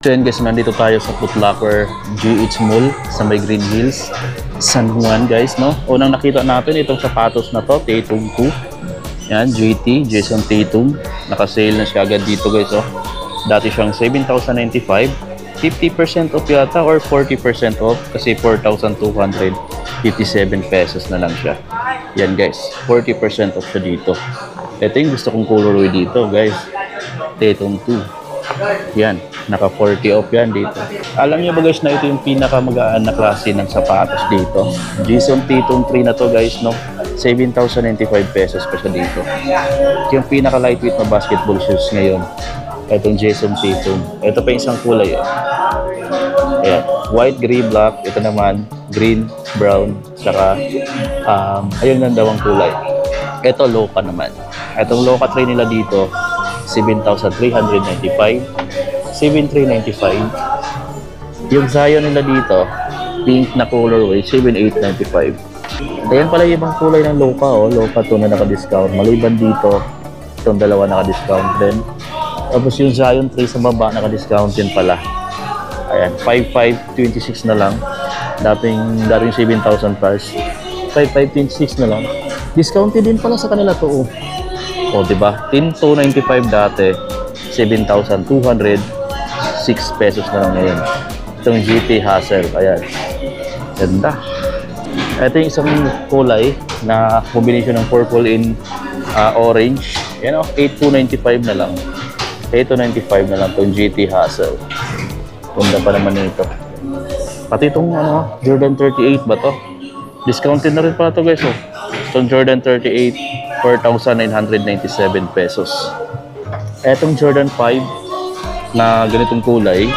So yan guys, nandito tayo sa Foot Locker GH Mall sa may Green Hills, San Juan guys, no? Unang nakita natin itong sapatos na to, Tatum 2. Yan, GT, Jason Tatum. Naka-sale na siya agad dito guys, oh. Dati siyang 7,095. 50% off yata or 40% off kasi 4,257 pesos na lang siya. Yan guys, 40% off siya dito. Ito yung gusto kong colorway dito guys. Tatum 2. Yan, naka 40 off yan dito. Alam niyo ba guys na ito yung pinakamagaan na klase ng sapatos dito. Jason Tatum 3 na to guys, no? 7,095 pesos pa siya dito. Ito yung pinaka lightweight na basketball shoes ngayon. Itong Jason Tatum. Ito pa yung isang kulay. Ayan, white, gray, black. Ito naman, green, brown, saka ayun lang daw ang kulay. Ito, Loca naman. Itong Loca 3 nila dito, 7,395. 7,395. Yung Zion nila dito, pink na colorway, 7,895. Ayan pala yung ibang kulay ng Loca, oh. Loca 2 na naka-discount. Maliban dito, itong dalawa naka-discount din. Tapos yung Zion 3 sa baba, naka-discount din pala. Ayan, 5,526 na lang. Dating 7,000 plus. 5,526 na lang. Discounted din pala sa kanila to, oh. O, diba? 10,295 dati. 7,206 pesos na lang ngayon. Itong GT Hassel. Ayan. Ganda. Ito yung isang kulay na combination ng purple in orange. Yan, oh, 8,295 na lang. 8,295 na lang itong GT Hassel. Ganda pa naman nito. Pati itong Jordan 38 ba to? Discounted na rin pala ito guys. Oh. Itong Jordan 38, 4,997 pesos. Etong Jordan 5 na ganitong kulay,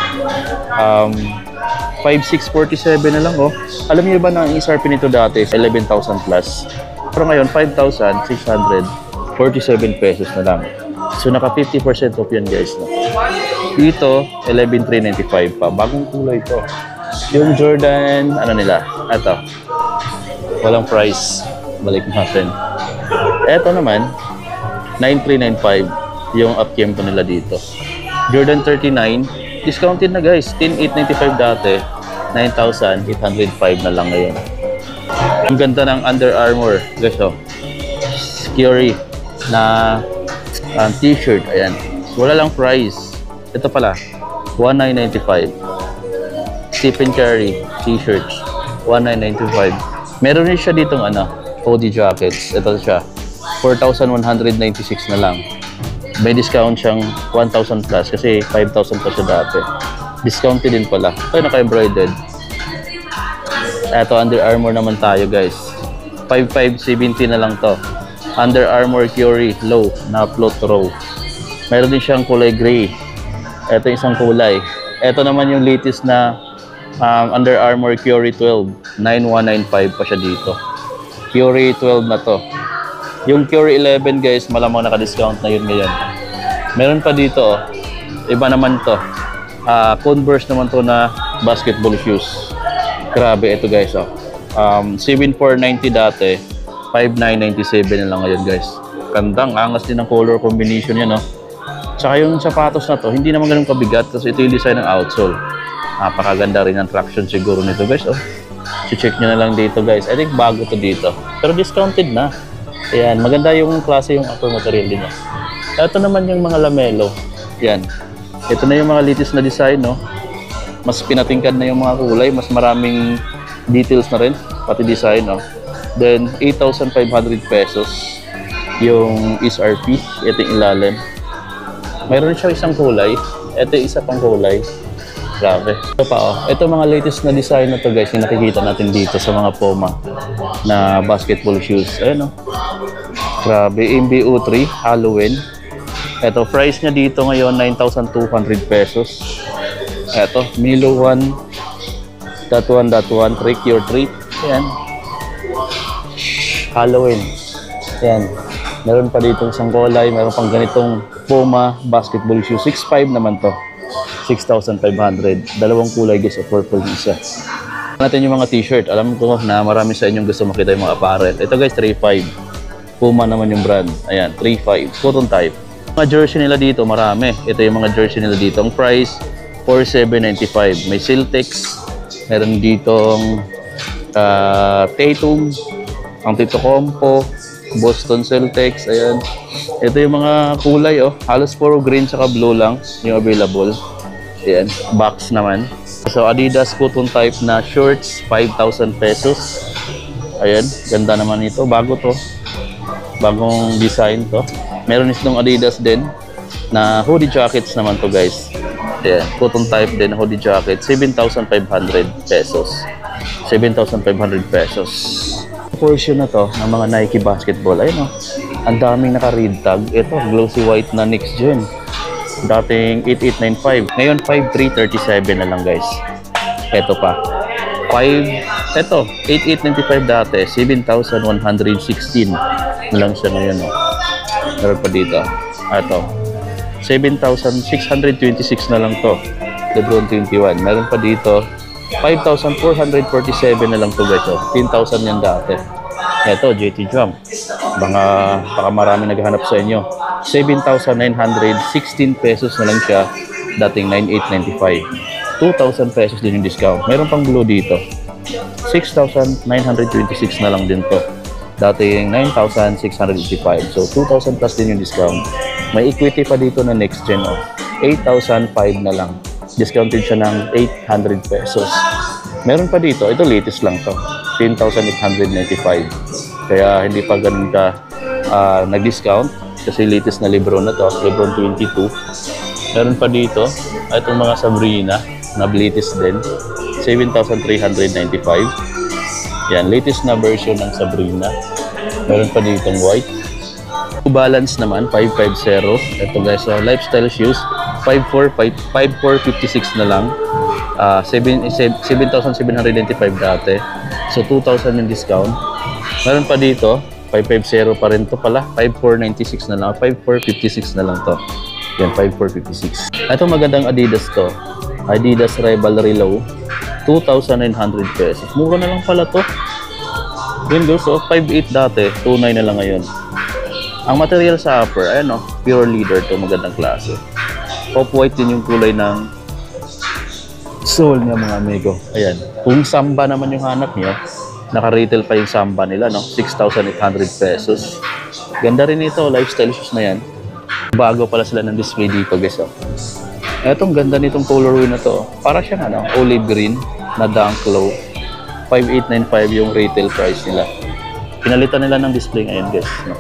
5,647 na lang. Oh. Alam niyo ba na ang SRP nito dati is 11,000 plus? Pero ngayon, 5,647 pesos na lang. So naka 50% off yan guys, no? Dito 11,395 pa. Bagong kulay ito. Yung Jordan, ano nila? Ito. Walang price. Balik natin. Ito naman 9,395 yung up-tempo nila dito. Jordan 39, discounted na guys. 10,895 dati. 9,805 na lang ngayon. Ang ganda ng Under Armour guys, oh. Security na t-shirt, ayan. Wala lang price. Ito pala, 1,995. Stephen Curry t-shirts, 1,995. Meron rin siya ditong hoodie jackets. Ito siya, 4,196 na lang. May discount siyang 1,000 plus kasi 5,000 pa siya dati. Discounted din pala. Ito naka-embroidered. Ito, Under Armour naman tayo guys. 5,570 na lang to. Under Armour Curry Low na float row. Meron din siyang kulay gray. Ito isang kulay. Ito naman yung latest na Under Armour Curry 12. 9,195 pa siya dito. Curry 12 na to. Yung Curry 11 guys, malamang naka-discount na yun ngayon. Meron pa dito, oh. Iba naman to. Converse naman to na basketball shoes. Grabe ito guys, oh. 7,490 dati. 5,997 na lang ngayon guys. Gandang, angas din ng color combination yan, no? Tsaka yung sapatos na to, hindi naman ganun kabigat kasi ito yung design ng outsole. Napakaganda rin ang traction siguro nito guys, oh. Check nyo na lang dito guys. I think bago to dito. Pero discounted na. Ayan, maganda yung klase yung upper material din, no? Ito naman yung mga lamelo. Yan. Ito na yung mga latest na design, no? Mas pinatingkad na yung mga kulay. Mas maraming details na rin. Pati design, no? Then, 8,500 pesos yung SRP. Ito yung ilalim. Mayroon siya isang kulay. Ito yung isa pang kulay. Grabe. Ito pa, oh. Ito mga latest na design na to guys, yung nakikita natin dito sa mga Puma na basketball shoes. Ayan, oh. Grabe. MBO3 Halloween. Ito, price niya dito ngayon 9,200 pesos. Ito, Milo 1.1.1 Trick Your Treat. Ayan. Halloween. Ayan. Meron pa dito isang kulay. Meron pang ganitong Puma basketball shoe. 6,500 naman to. 6,500. Dalawang kulay guys. Purple isa. Natin yung mga t-shirt. Alam ko na marami sa inyong gusto makita yung mga apparel. Ito guys, 3,500. Puma naman yung brand. Ayan, 3,500. Cotton type. Mga jersey nila dito, marami. Ito yung mga jersey nila dito. Ang price, 4,795. May Siltex, meron ditong Tatum, ang Tito Compo, Boston Celtics, ayan. Ito yung mga kulay, oh. Halos puro green tsaka blue lang yung available. Ayan, box naman. So, Adidas cotton type na shorts, 5,000 pesos. Ayan, ganda naman ito. Bago to. Bagong design to. Meron itong Adidas din na hoodie jackets naman to, guys. Ayan, cotton type din, hoodie jacket, 7,500 pesos. 7,500 pesos. Portion na to ng mga Nike basketball. Ayun, oh. Ang daming naka-read tag. Ito, glossy white na Knicks Gen. Dating 8,895. Ngayon, 5,337 na lang, guys. Ito pa. 8,895 dati. 7,116 na lang siya ngayon, oh. Meron pa dito. Ito. 7,626 na lang to. LeBron 21. Meron pa dito. 5,447 na lang to, guys. 10,000 yan dati. Ito, JT Jump. Baka marami naghahanap sa inyo. 7,916 pesos na lang siya. Dating 9,895. 2,000 pesos din yung discount. Meron pang blue dito. 6,926 na lang din to. Dating 9,685. So, 2,000 plus din yung discount. May equity pa dito na next gen. 8,005 na lang. Discounted siya ng 800 pesos. Meron pa dito, ito latest lang to, 10,895. Kaya hindi pa ganun ka nag-discount kasi latest na Lebron na to, Lebron 22. Meron pa dito, itong mga Sabrina na latest din, 7,395. Yan, latest na version ng Sabrina. Meron pa ditong white. New Balance naman, 550. Ito guys, lifestyle shoes, 5,456 na lang. 7,795 dati. So, 2,000 yung discount. Meron pa dito, 550 pa rin to pala. 5,496 na lang. 5,456 na lang to. Yan, 5,456. Ito magandang Adidas to. Adidas Rivalry Low. 2,900 pesos. Mura na lang pala to. Yun guys, 5,800 dati. 2,900 na lang ngayon. Ang material sa upper, ayan o, pure leather to, magandang klase. Off-white din yung kulay ng sole niya mga amigo. Ayan. Kung Samba naman yung hanap niyo, naka-retail pa yung Samba nila, no? 6,800 pesos. Ganda rin ito, lifestyle shoes na yan. Bago pala sila ng display dito, guys. Oh. Etong ganda nitong colorway na to. Para siyang ano, olive green na Dunk Low. 5,895 yung retail price nila. Pinalitan nila ng display ngayon, guys. No?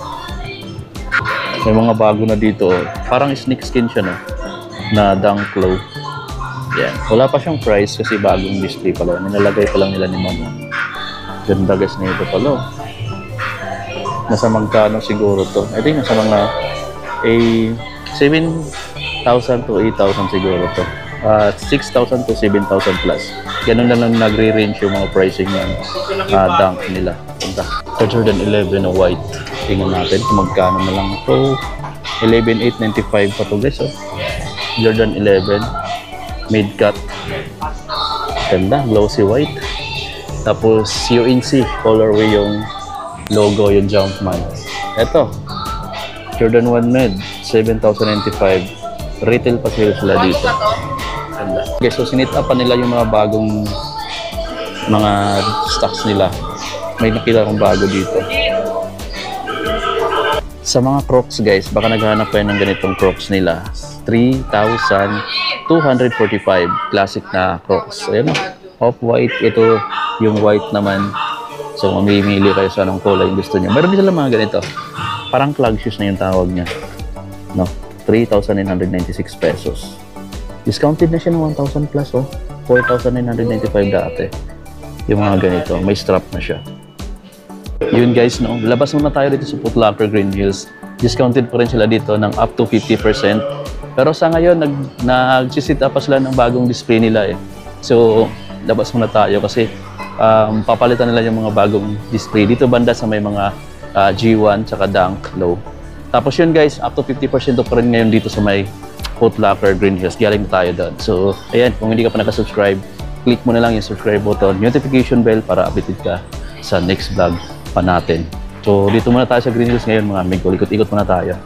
May mga bago na dito. Parang sneak skin siya, no? Na Dunk Low. Yan. Wala pa siyang price kasi bagong display pala. Nilalagay pa lang nila ni Mama. Ganda guys na ito pala. Nasa magkano siguro to? I think nasa mga 7,000 to 8,000 siguro to. 6,000 to 7,000 plus. Ganun lang nagre-range yung mga pricing ng Dunk nila. Ganda. Sa Jordan 11 na white. Tingnan natin kung magkano na lang ito. 11,895 pa to guys. Oh. Jordan 11 mid-cut. Ganda, glossy white. Tapos UNC colorway yung logo, yung Jumpman. Ito, Jordan 1 mid, 7,095. Retail pa sila dito. Ganda. Okay, so sinit up pa nila yung mga bagong mga stocks nila. May nakita akong bago dito. Sa mga Crocs guys, baka naghahanap kayo ng ganitong Crocs nila. 3,245 classic na Crocs. Ayan o, off-white. Ito yung white naman. So, mamimili kayo sa anong kulay gusto niyo. Meron din sila mga ganito. Parang clog shoes na yung tawag niya. No? 3,996 pesos. Discounted na siya ng 1,000 plus. Oh. 4,995 dati. Yung mga ganito. May strap na siya. Yun guys, no? Labas muna tayo dito sa Foot Locker Green Hills. Discounted pa rin sila dito ng up to 50%. Pero sa ngayon, nag-sit up pa sila ng bagong display nila eh. So, labas muna tayo kasi papalitan nila yung mga bagong display. Dito banda sa may mga G1 tsaka Dunk Low. Tapos yun guys, up to 50% pa rin ngayon dito sa may Foot Locker Green Hills. Galing tayo doon. So, ayan, kung hindi ka pa nakasubscribe, click mo na lang yung subscribe button, notification bell para updated ka sa next vlog pa natin. So, dito muna tayo sa Green Hills ngayon mga amigo. Ikot-ikot muna tayo.